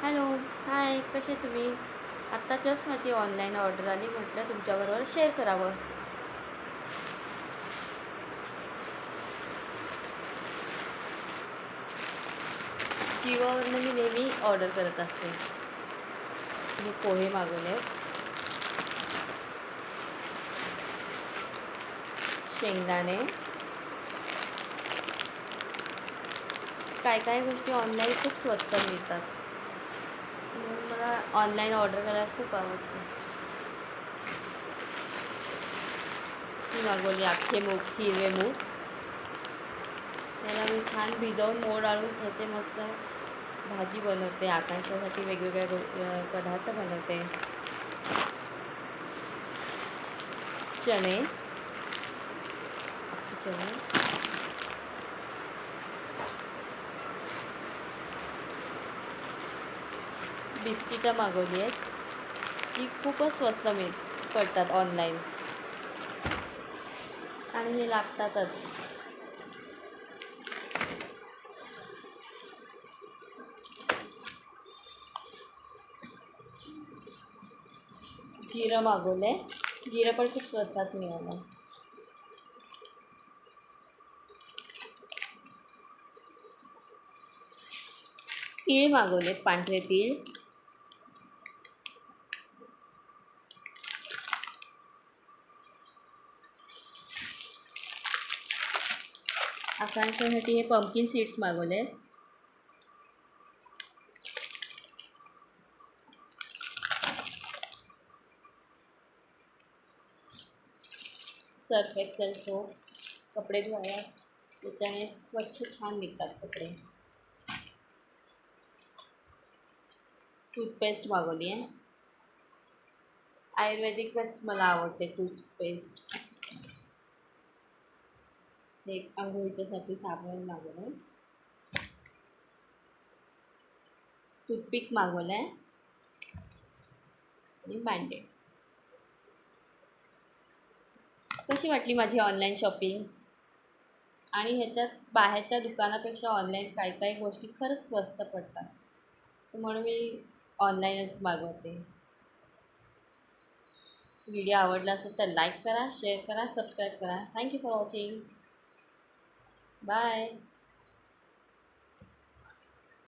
Hello. हाय, कसे तुम्ही? आत्ता जस्ट माझी ऑनलाईन ऑर्डर आली, म्हटलं तुमच्याबरोबर शेअर करावं. जिओवरनं मी नेहमी ऑर्डर करत असते. मी पोहे मागवले, शेंगदाणे, काय काय गोष्टी ऑनलाईन खूप स्वस्त मिळतात. म्हणून मला ऑनलाईन ऑर्डर करायला खूप आवडतं. मी मागवली अख्खे मूग, हिरवे मूग. त्याला मी छान भिजवून मोड आणून त्याचे मस्त भाजी बनवते. आकाशासाठी वेगवेगळे पदार्थ बनवते. चणे, चणे, बिस्किटं मागवली आहेत. ती खूपच स्वस्त पडतात ऑनलाईन आणि हे लागतातच. जिरं मागवले, जिरं पण खूप स्वस्तात मिळालं. तीळ मागवलेत, पांढरे तीळ. आकांक्षासाठी हे पंपकिन सीड्स मागवले. सर्फ एक्सेल सोप, कपडे धुवायला त्याच्याने स्वच्छ छान निघतात कपडे. टूथपेस्ट मागवली आहे. आयुर्वेदिकच मला आवडते टूथपेस्ट. एक आंघोळीच्यासाठी साबण मागवलं आहे. टूथपिक मागवलं आहे आणि बँडेड. कशी वाटली माझी ऑनलाईन शॉपिंग? आणि ह्याच्यात बाहेरच्या दुकानापेक्षा ऑनलाईन काही काही गोष्टी खरंच स्वस्त पडतात, म्हणून मी ऑनलाईनच मागवते. व्हिडिओ आवडला असेल तर लाईक करा, शेअर करा, सबस्क्राईब करा. Thank you for watching. बाय.